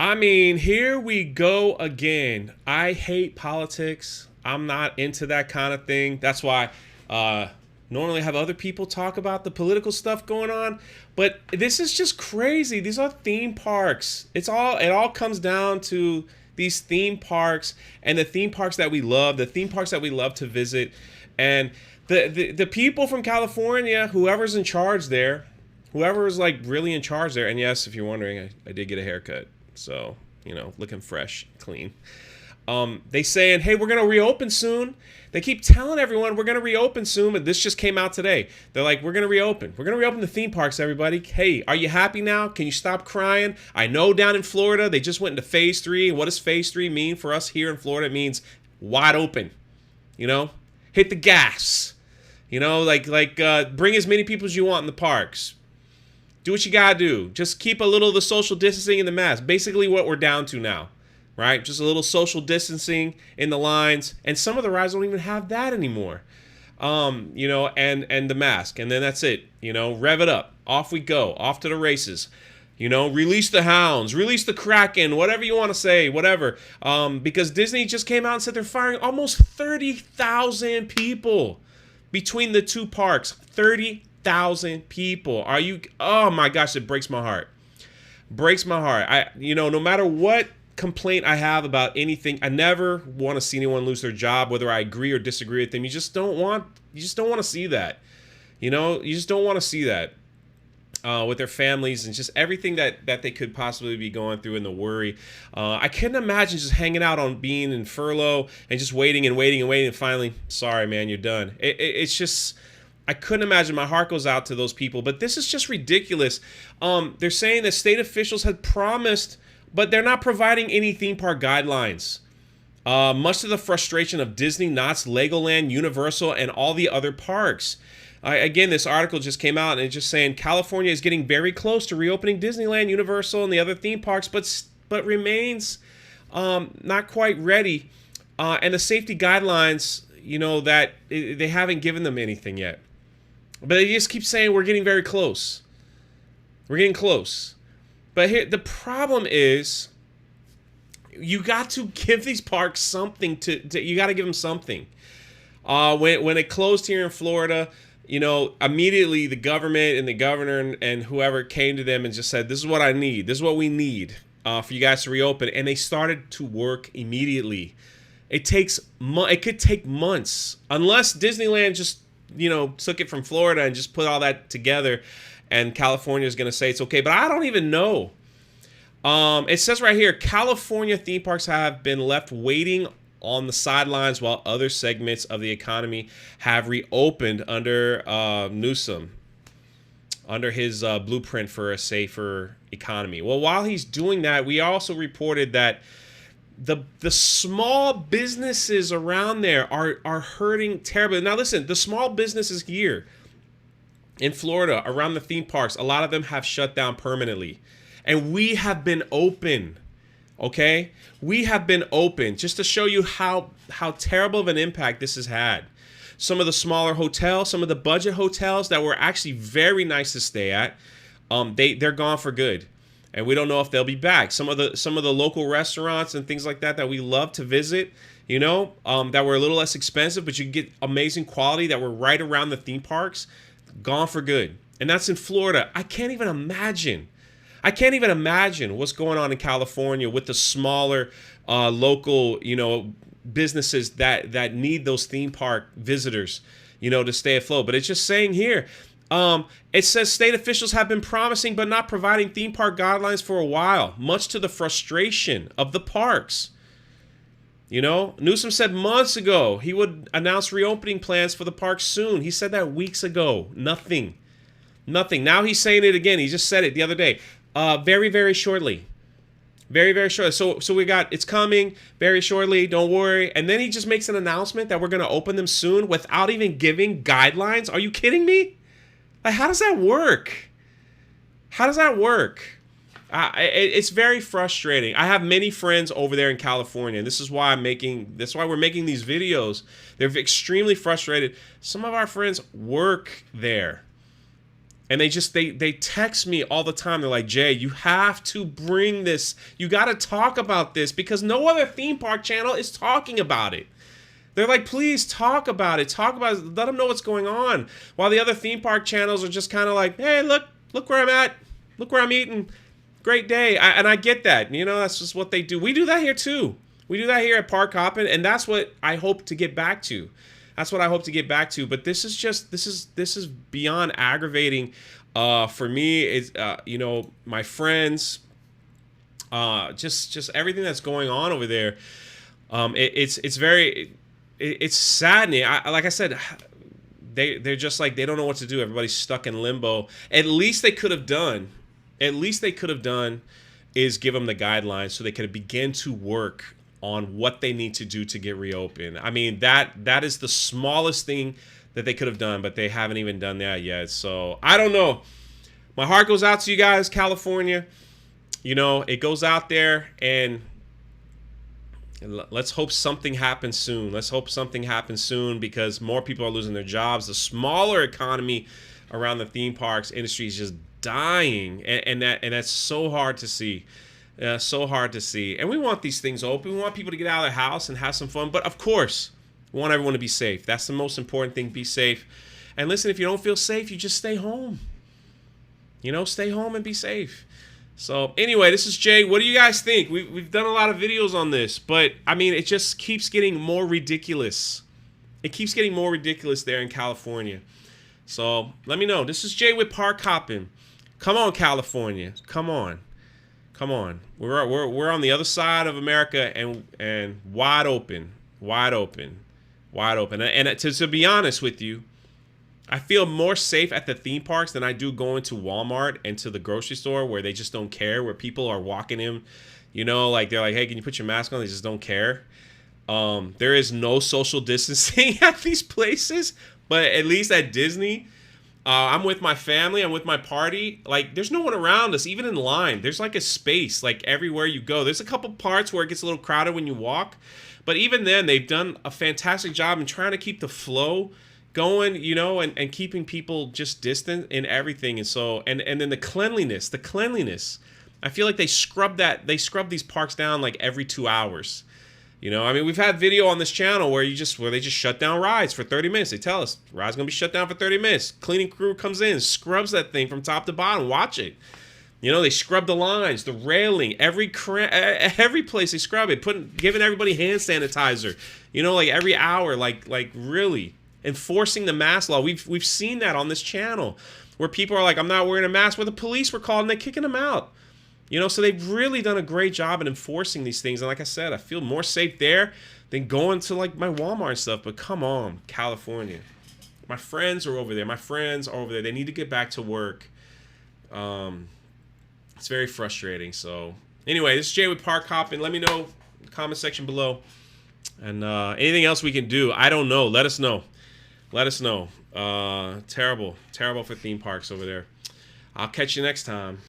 I mean, here we go again. I hate politics. I'm not into that kind of thing. That's why normally have other people talk about the political stuff going on. But this is just crazy. These are theme parks. It all comes down to these theme parks and the theme parks that we love, the theme parks that we love to visit. And the people from California, whoever's in charge there, whoever is like really in charge there. And yes, if you're wondering, I did get a haircut. So, looking fresh, clean. They saying, hey, we're going to reopen soon. They keep telling everyone we're going to reopen soon, but this just came out today. They're like, we're going to reopen. We're going to reopen the theme parks, everybody. Hey, are you happy now? Can you stop crying? I know down in Florida, they just went into phase 3. And what does phase 3 mean for us here in Florida? It means wide open, hit the gas, bring as many people as you want in the parks. Do what you gotta do. Just keep a little of the social distancing in the mask. Basically what we're down to now, right? Just a little social distancing in the lines. And some of the rides don't even have that anymore. And the mask. And then that's it. Rev it up. Off we go. Off to the races. Release the hounds. Release the Kraken. Whatever you want to say. Whatever. Because Disney just came out and said they're firing almost 30,000 people between the two parks. 30,000 people. Oh my gosh, it breaks my heart. Breaks my heart. No matter what complaint I have about anything, I never want to see anyone lose their job, whether I agree or disagree with them. You just don't want to see that. You just don't want to see that with their families and just everything that they could possibly be going through and the worry. I couldn't imagine just hanging out on being in furlough and just waiting and waiting and waiting and finally, sorry, man, you're done. It's just, I couldn't imagine. My heart goes out to those people. But this is just ridiculous. They're saying that state officials had promised, but they're not providing any theme park guidelines. Much to the frustration of Disney, Knott's, Legoland, Universal, and all the other parks. Again, this article just came out and it's just saying California is getting very close to reopening Disneyland, Universal, and the other theme parks, but remains not quite ready. And the safety guidelines, that they haven't given them anything yet. But they just keep saying we're getting very close. We're getting close. But here, the problem is you got to give these parks something you got to give them something. When it closed here in Florida, immediately the government and the governor and whoever came to them and just said, this is what I need. This is what we need for you guys to reopen. And they started to work immediately. It could take months unless Disneyland just took it from Florida and just put all that together, and California is going to say it's okay. But I don't even know. It says right here, California theme parks have been left waiting on the sidelines while other segments of the economy have reopened under Newsom, under his blueprint for a safer economy. Well, while he's doing that, we also reported that the small businesses around there are hurting terribly. Now listen, the small businesses here in Florida around the theme parks, a lot of them have shut down permanently. And we have been open, okay? We have been open just to show you how terrible of an impact this has had. Some of the smaller hotels, some of the budget hotels that were actually very nice to stay at, they're gone for good. And we don't know if they'll be back. Some of the local restaurants and things like that we love to visit, that were a little less expensive, but you can get amazing quality that were right around the theme parks, gone for good. And that's in Florida. I can't even imagine what's going on in California with the smaller local, businesses that need those theme park visitors, to stay afloat. But it's just saying here, it says state officials have been promising but not providing theme park guidelines for a while, much to the frustration of the parks. Newsom said months ago he would announce reopening plans for the parks soon. He said that weeks ago. Nothing. Now he's saying it again. He just said it the other day. Very, very shortly. Very, very shortly. So we got, it's coming very shortly. Don't worry. And then he just makes an announcement that we're going to open them soon without even giving guidelines. Are you kidding me? Like, how does that work? It's very frustrating. I have many friends over there in California, and this is why we're making these videos. They're extremely frustrated. Some of our friends work there. And they text me all the time. They're like, Jay, you have to bring this. You got to talk about this because no other theme park channel is talking about it. They're like, please talk about it. Talk about it. Let them know what's going on. While the other theme park channels are just kind of like, hey, look where I'm at. Look where I'm eating. Great day. And I get that. You know, that's just what they do. We do that here too. We do that here at Park Hoppin', and that's what I hope to get back to. That's what I hope to get back to. But this is beyond aggravating for me. It's you know, my friends, just everything that's going on over there. It's saddening. Like I said, they're just like, they don't know what to do. Everybody's stuck in limbo. At least they could have done is give them the guidelines so they could begin to work on what they need to do to get reopened. I mean, that is the smallest thing that they could have done, but they haven't even done that yet. So I don't know. My heart goes out to you guys, California. You know, it goes out there, and let's hope something happens soon. Let's hope something happens soon because more people are losing their jobs. The smaller economy around the theme parks industry is just dying, and that's so hard to see. So hard to see. And we want these things open. We want people to get out of their house and have some fun. But of course, we want everyone to be safe. That's the most important thing. Be safe. And listen, if you don't feel safe, you just stay home. You know, stay home and be safe. So anyway, this is Jay. What do you guys think? We've done a lot of videos on this, but I mean, it just keeps getting more ridiculous. It keeps getting more ridiculous there in California. So let me know. This is Jay with Park Hoppin'. Come on, California. Come on. Come on. We're on the other side of America and wide open. And to be honest with you, I feel more safe at the theme parks than I do going to Walmart and to the grocery store where they just don't care, where people are walking in, you know, like they're like, hey, can you put your mask on? They just don't care. There is no social distancing at these places, but at least at Disney, I'm with my family, I'm with my party. Like, there's no one around us, even in line. There's like a space, like everywhere you go. There's a couple parts where it gets a little crowded when you walk, but even then, they've done a fantastic job in trying to keep the flow going, you know, and keeping people just distant in everything. And so, and then the cleanliness. I feel like they scrub these parks down like every 2 hours. You know, I mean, we've had video on this channel where they just shut down rides for 30 minutes. They tell us ride's gonna be shut down for 30 minutes. Cleaning crew comes in, scrubs that thing from top to bottom. Watch it. You know, they scrub the lines, the railing, every place they scrub it, giving everybody hand sanitizer. You know, like every hour, like really enforcing the mask law. We've seen that on this channel where people are like, I'm not wearing a mask, where the police were called and they're kicking them out. You know, so they've really done a great job in enforcing these things. And like I said, I feel more safe there than going to like my Walmart and stuff. But come on, California. My friends are over there. They need to get back to work. It's very frustrating. So anyway, this is Jay with Park Hoppin'. Let me know in the comment section below. And anything else we can do, I don't know. Let us know. Terrible for theme parks over there. I'll catch you next time.